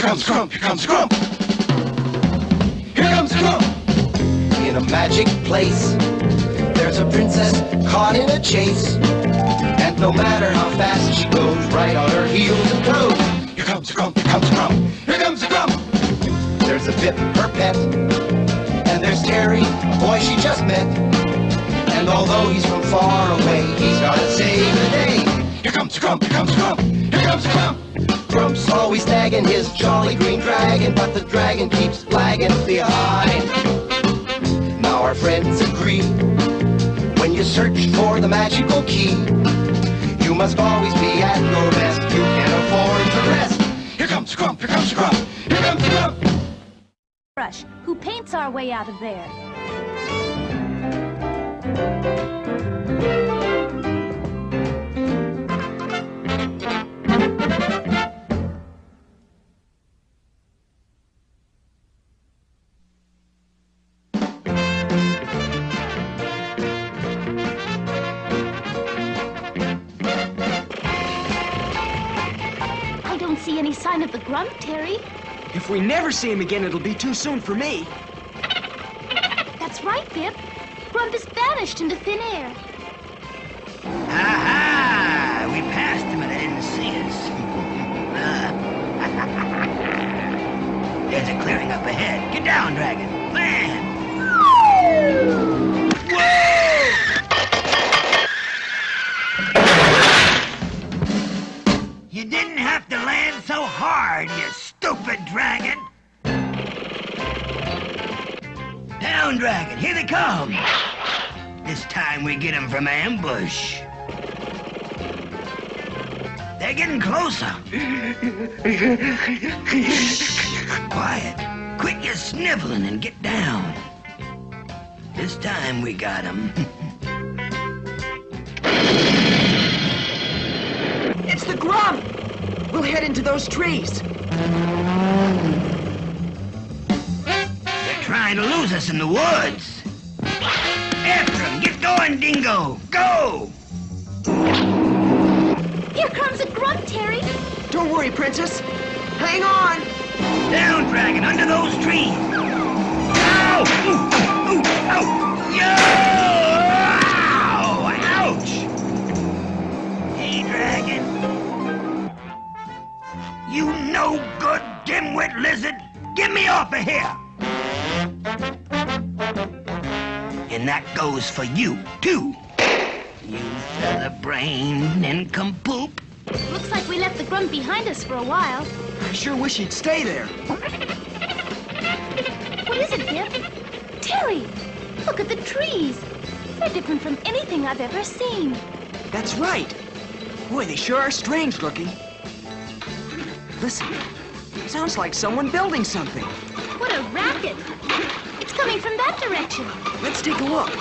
comes Grump, here comes Grump. Here comes Grump. In a magic place, there's a princess caught in a chase. And no matter how fast she goes, right on her heels and toes. Here comes Grump, here comes Grump, here comes Grump. There's a Pip, her pet, and there's Terry, a boy she just met. And although he's from far away, he's gotta save the day. Here comes Grump, here comes Grump, here comes Grump. Grump's always tagging his jolly green dragon, but the dragon keeps lagging behind. Now our friends agree, when you search for the magical key, you must always be at your best, you can't afford to rest. Here comes Grump, here comes Grump, here comes Grump. Brush, who paints our way out of there. I don't see any sign of the Grump, Terry. If we never see him again, it'll be too soon for me. That's right, Pip. Grump has vanished into thin air. Aha! We passed him and they didn't see us. There's a clearing up ahead. Get down, Dragon. Land! Whoa! You didn't have to land so hard, you stupid dragon! Down, Dragon, here they come! This time we get them from ambush. They're getting closer. Quiet. Quit your sniveling and get down. This time we got them. It's the Grump! We'll head into those trees. They're trying to lose us in the woods. After them! Get going, Dingo! Go! Here comes a Grump, Terry. Don't worry, Princess. Hang on! Down, Dragon, under those trees! Ow! Ooh! Ooh! Ow! Yo! Ow! Ouch! Hey, Dragon. You no good dimwit lizard! Get me off of here! And that goes for you, too. You feather-brained nincompoop. Looks like we left the Grump behind us for a while. I sure wish he'd stay there. What is it, Pip? Terry, look at the trees. They're different from anything I've ever seen. That's right. Boy, they sure are strange looking. Listen, sounds like someone building something. What a racket. It's coming from that direction. Let's take a look.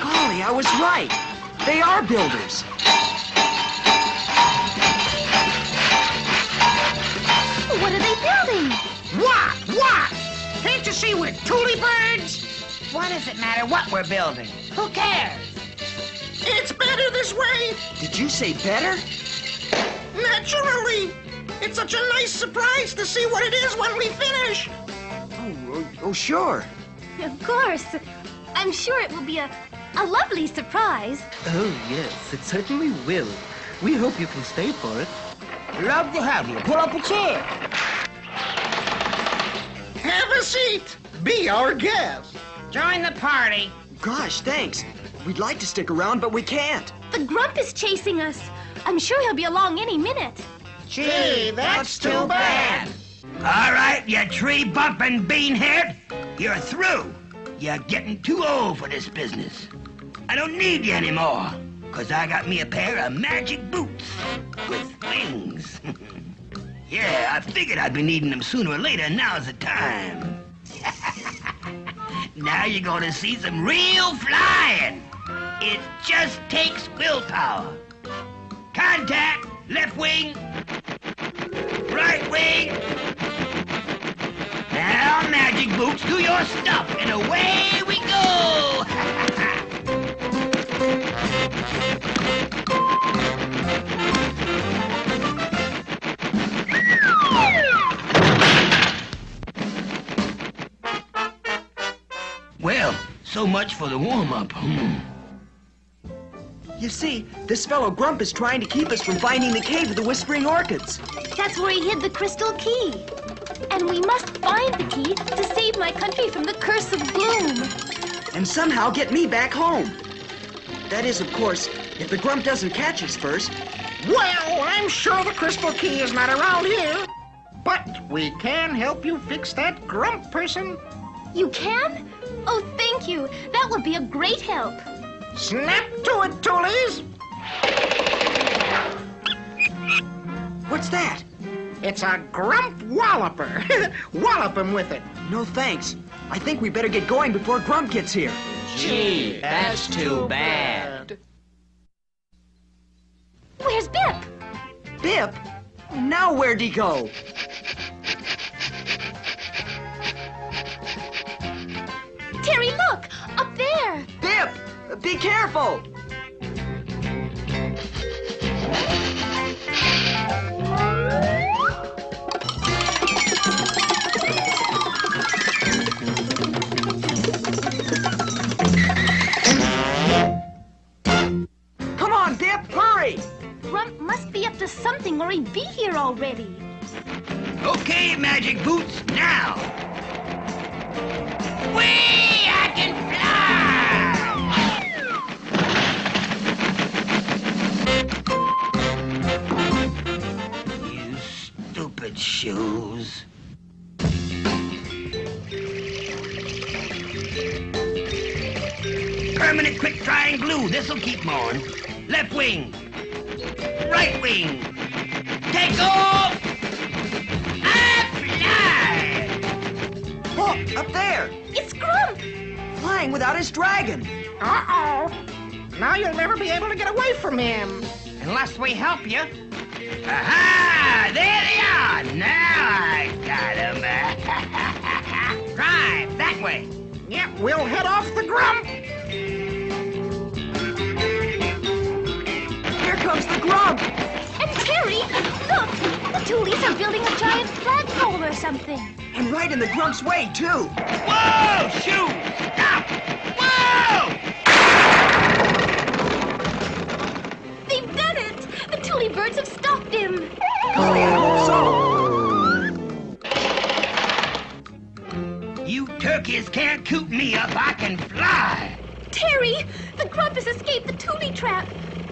Golly, I was right. They are builders. What are they building? What? What? Can't you see we're Toolie Birds? What does it matter what we're building? Who cares? It's better this way. Did you say better? Naturally. It's such a nice surprise to see what it is when we finish. Oh, sure. Of course. I'm sure it will be a lovely surprise. Oh, yes, it certainly will. We hope you can stay for it. Love to have you. Pull up a chair. Have a seat. Be our guest. Join the party. Gosh, thanks. We'd like to stick around, but we can't. The Grump is chasing us. I'm sure he'll be along any minute. Gee, that's too bad. All right, you tree-bumping beanhead. You're through. You're getting too old for this business. I don't need you anymore, 'cause I got me a pair of magic boots with wings. Yeah, I figured I'd be needing them sooner or later. Now's the time. Now you're gonna see some real flying. It just takes willpower. Contact, left wing, right wing. Now, magic boots, do your stuff, and away we go! much for the warm-up. You see, this fellow Grump is trying to keep us from finding the cave of the Whispering Orchids. That's where he hid the crystal key. And we must find the key to save my country from the curse of gloom. And somehow get me back home. That is, of course, if the Grump doesn't catch us first. Well, I'm sure the crystal key is not around here. But we can help you fix that Grump person. You can? Oh, thank you. That would be a great help. Snap to it, Toolies. What's that? It's a Grump walloper. Wallop him with it. No thanks. I think we better get going before Grump gets here. Gee, that's too bad. Where's Bip? Bip? Now where'd he go? Terry, look! Up there! Bip! Be careful! Come on, Bip! Hurry! Grump must be up to something or he'd be here already. Okay, Magic Boots, now! Whee! I can fly! You stupid shoes. Permanent quick-drying glue. This'll keep them on. Left wing. Right wing. Take off! I fly! Look, up there! It's Grump! Flying without his dragon! Uh-oh. Now you'll never be able to get away from him. Unless we help you. Aha! There they are! Now I got them. Drive that way. Yep, we'll head off the Grump. Here comes the Grump! And Terry, look! The Toolies are building a giant flagpole or something. And right in the Grump's way, too! Whoa! Shoot! Stop! Whoa! They've done it! The Toolie Birds have stopped him. Golly, I hope so! You turkeys can't coop me up. I can fly. Terry, the Grump has escaped the Toolie trap.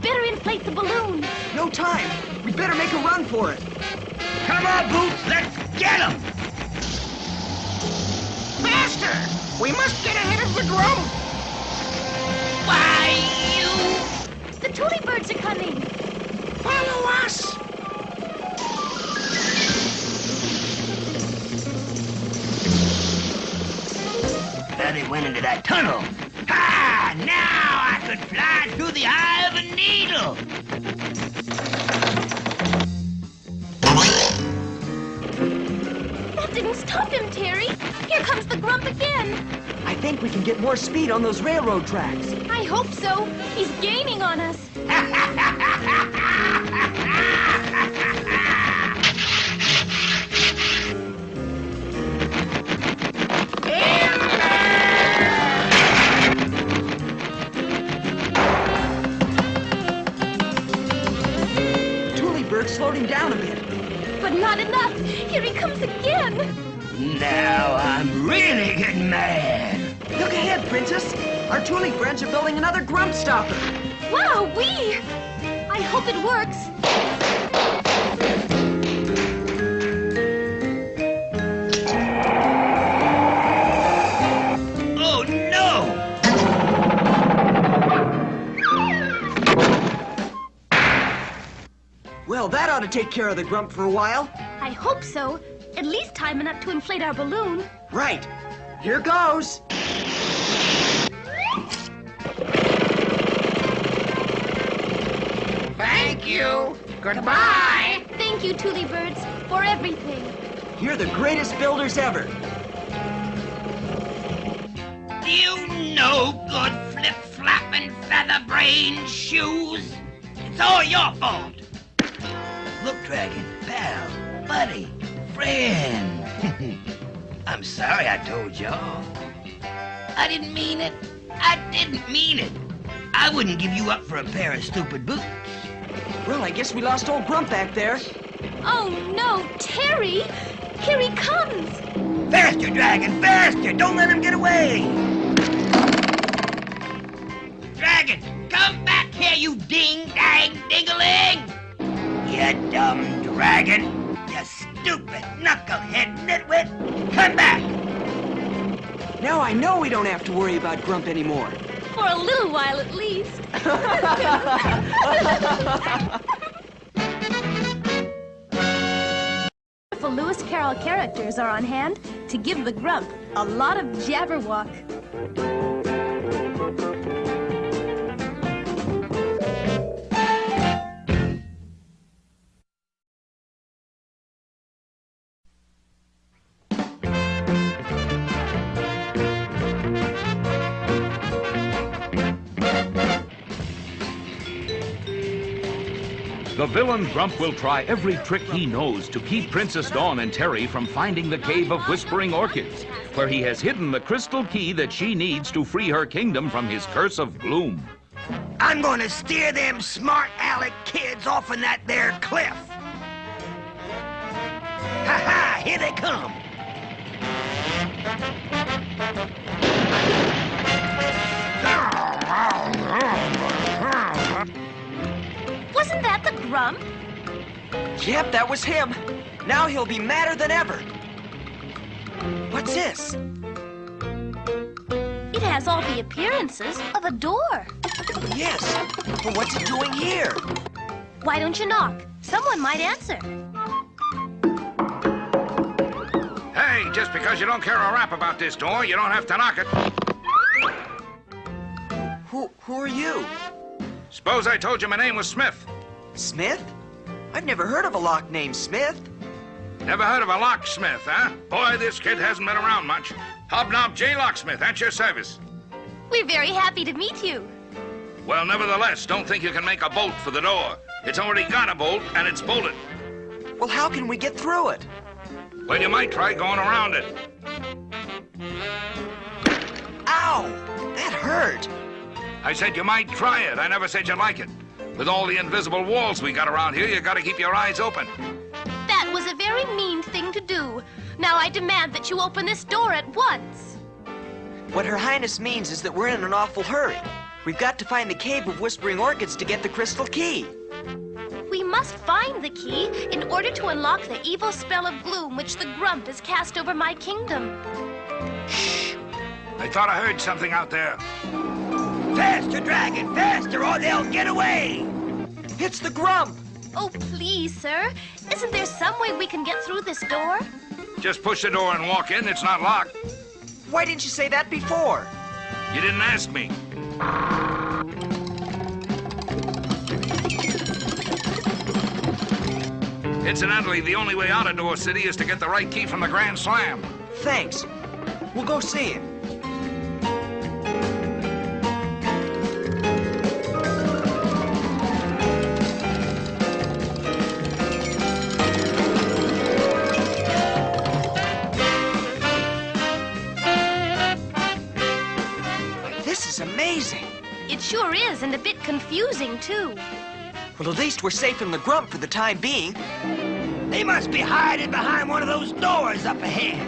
Better inflate the balloon. No time! We better make a run for it! Come on, Boots. Let's get them. Faster! We must get ahead of the Grump. Why, you... The Toolie Birds are coming. Follow us. There they went into that tunnel. Ha! Now I could fly through the eye of a needle. That didn't stop him, Terry. Here comes the Grump again. I think we can get more speed on those railroad tracks. I hope so. He's gaining on us. Toolie Bird slowed him down a bit. But not enough. Here he comes again. Now I'm really getting mad. Look ahead, Princess! Our Toolie friends are building another Grump stopper. Wow, I hope it works. Oh, no! Well, that ought to take care of the Grump for a while. I hope so. At least time enough to inflate our balloon. Right. Here goes. Thank you. Goodbye. Thank you, Toolie Birds, for everything. You're the greatest builders ever. You no good flip-flopping feather-brained shoes. It's all your fault. Look, Dragon, pal, buddy, friend. I'm sorry I told y'all. I didn't mean it. I didn't mean it. I wouldn't give you up for a pair of stupid boots. Well, I guess we lost old Grump back there. Oh, no, Terry! Here he comes! Faster, Dragon, faster! Don't let him get away! Dragon, come back here, you ding-dang-dingaling! You dumb dragon! You stupid knucklehead nitwit! Come back! Now I know we don't have to worry about Grump anymore. For a little while, at least. Wonderful Lewis Carroll characters are on hand to give the Grump a lot of jabberwock. The villain Grump will try every trick he knows to keep Princess Dawn and Terry from finding the Cave of Whispering Orchids, where he has hidden the crystal key that she needs to free her kingdom from his curse of gloom. I'm gonna steer them smart aleck kids off in that there cliff. Ha-ha! Here they come! Wasn't that the Grump? Yep, that was him. Now he'll be madder than ever. What's this? It has all the appearances of a door. Yes, but what's it doing here? Why don't you knock? Someone might answer. Hey, just because you don't care a rap about this door, you don't have to knock it. Who are you? Suppose I told you my name was Smith. Smith? I've never heard of a lock named Smith. Never heard of a locksmith, huh? Boy, this kid hasn't been around much. Hobnob J. Locksmith, at your service. We're very happy to meet you. Well, nevertheless, don't think you can make a bolt for the door. It's already got a bolt, and it's bolted. Well, how can we get through it? Well, you might try going around it. Ow! That hurt. I said you might try it. I never said you'd like it. With all the invisible walls we got around here, you gotta keep your eyes open. That was a very mean thing to do. Now I demand that you open this door at once. What Her Highness means is that we're in an awful hurry. We've got to find the Cave of Whispering Orchids to get the crystal key. We must find the key in order to unlock the evil spell of gloom which the Grump has cast over my kingdom. Shh! I thought I heard something out there. Faster, Dragon, faster, or they'll get away! It's the Grump! Oh, please, sir. Isn't there some way we can get through this door? Just push the door and walk in. It's not locked. Why didn't you say that before? You didn't ask me. Incidentally, the only way out of Door City is to get the right key from the Grand Slam. Thanks. We'll go see him. This is amazing. It sure is, and a bit confusing, too. Well, at least we're safe in the Grump for the time being. They must be hiding behind one of those doors up ahead.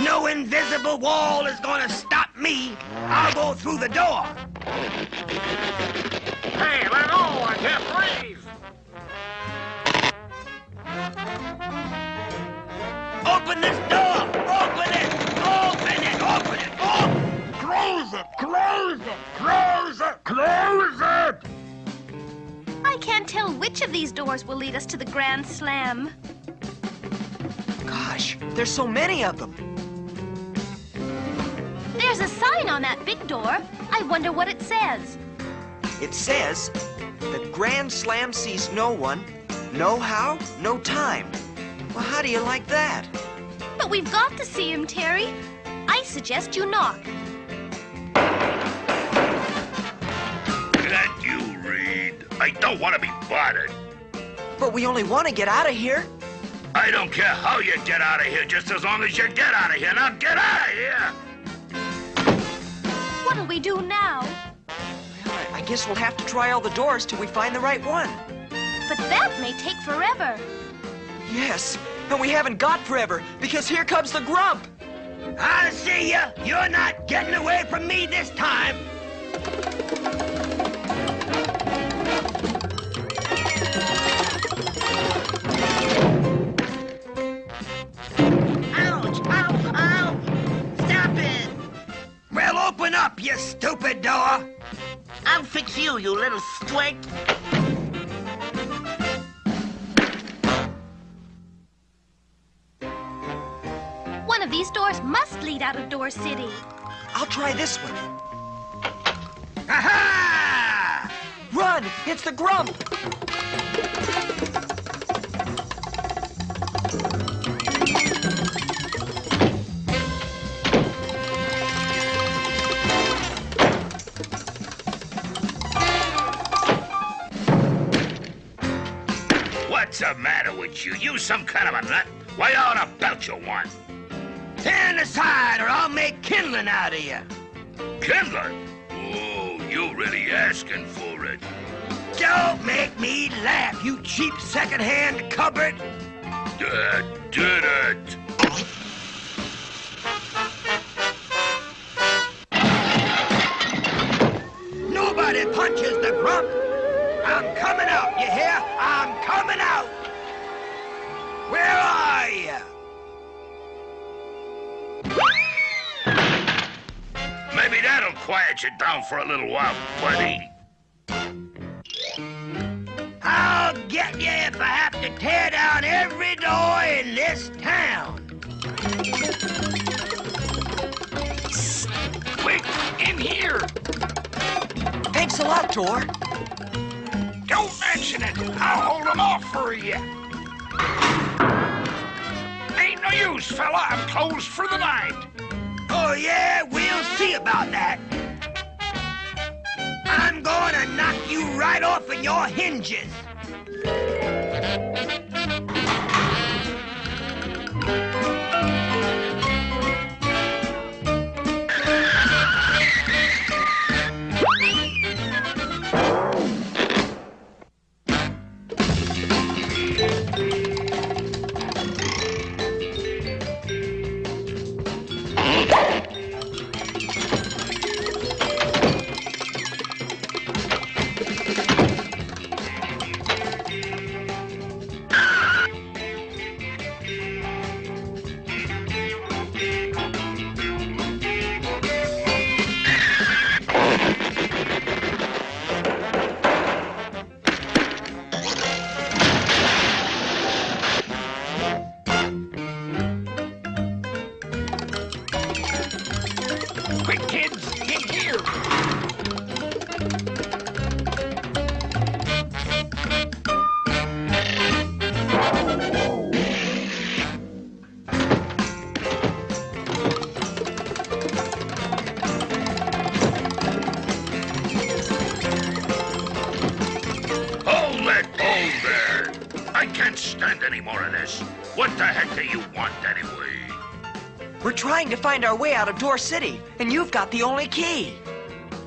No invisible wall is gonna stop me. I'll go through the door. Hey, let go! I can't breathe! Open this door! Open it! Open it! Open it! Open it! Close it! Close it! Close it! Close it! I can't tell which of these doors will lead us to the Grand Slam. Gosh, there's so many of them. There's a sign on that big door. I wonder what it says. It says that Grand Slam sees no one, no how, no time. Well, how do you like that? But we've got to see him, Terry. I suggest you knock. That you, Reed. I don't want to be bothered. But we only want to get out of here. I don't care how you get out of here, just as long as you get out of here. Now get out of here! What'll we do now? Well, I guess we'll have to try all the doors till we find the right one. But that may take forever. Yes, and we haven't got forever, because here comes the Grump. I see ya. You're not getting away from me this time. Ouch! Ow! Ow! Stop it! Well, open up, you stupid door. I'll fix you, you little squink. One of these doors must lead out of Door City. I'll try this one. Aha! Run! It's the Grump! What's the matter with you? You some kind of a nut? Why ought to belt you one? Stand aside or I'll make kindling out of you. Kindling? Oh, you really asking for it. Don't make me laugh, you cheap second-hand cupboard. That did it. Nobody punches the Grump. I'm coming out, you hear? I'm coming out. Where are you? Maybe that'll quiet you down for a little while, buddy. I'll get you if I have to tear down every door in this town. Quick, in here. Thanks a lot, Tor. Don't mention it. I'll hold them off for you. Ain't no use, fella. I'm closed for the night. Oh, yeah? We'll see about that. I'm going to knock you right off of your hinges. Quick, kids, in here. Hold it, hold there. I can't stand any more of this. What the heck do you want anyway? We're trying to find our way out of Door City, and you've got the only key.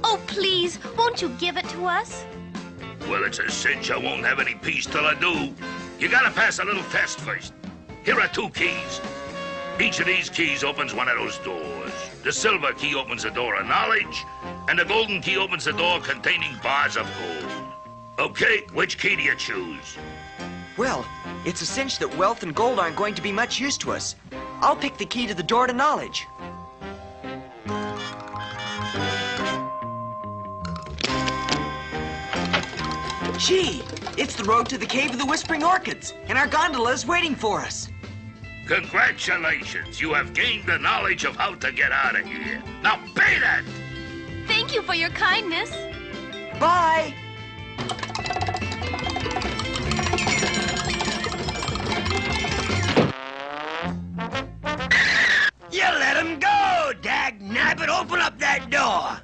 Oh, please, won't you give it to us? Well, it's a cinch I won't have any peace till I do. You gotta pass a little test first. Here are 2 keys. Each of these keys opens one of those doors. The silver key opens the door of knowledge, and the golden key opens the door containing bars of gold. Okay, which key do you choose? Well, it's a cinch that wealth and gold aren't going to be much use to us. I'll pick the key to the door to knowledge. Gee, it's the road to the Cave of the Whispering Orchids, and our gondola is waiting for us. Congratulations, you have gained the knowledge of how to get out of here. Now pay that! Thank you for your kindness. Bye! You let him go, dagnabbit. Open up that door.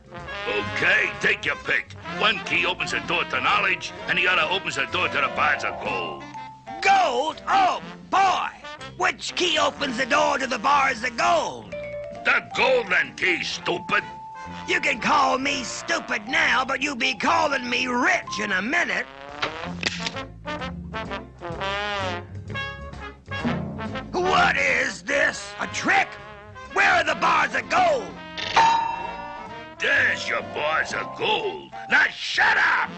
Okay, take your pick. One key opens the door to knowledge, and the other opens the door to the bars of gold. Go! gold? Oh, boy! Which key opens the door to the bars of gold? The golden key, stupid. You can call me stupid now, but you'll be calling me rich in a minute. What is this? A trick? Where are the bars of gold? There's your bars of gold. Now shut up!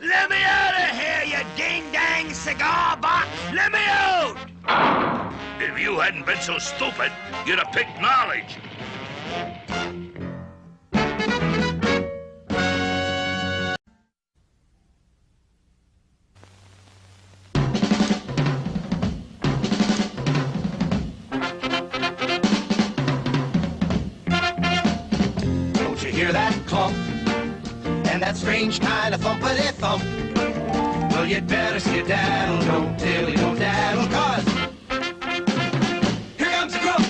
Let me out of here, you ding-dang cigar box! Let me out! If you hadn't been so stupid, you'd have picked knowledge. Don't you hear that clump? And that strange kind of thumpity-thump? Well, you'd better skedaddle, don't dilly, don't daddle, 'cause here comes Grump.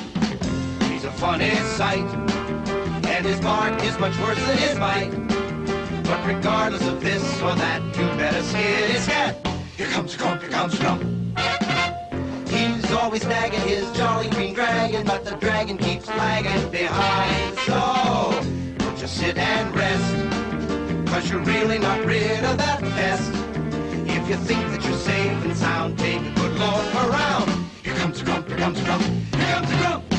He's a funny sight, and his bark is much worse than his bite. But regardless of this or that, you better skid his cat. Here comes Grump, here comes Grump. He's always nagging his jolly green dragon, but the dragon keeps lagging behind. So don't just sit and rest, 'cause you're really not rid of that pest. If you think that you're safe and sound, take a good look around. Here comes Grump, here comes Grump, here comes Grump.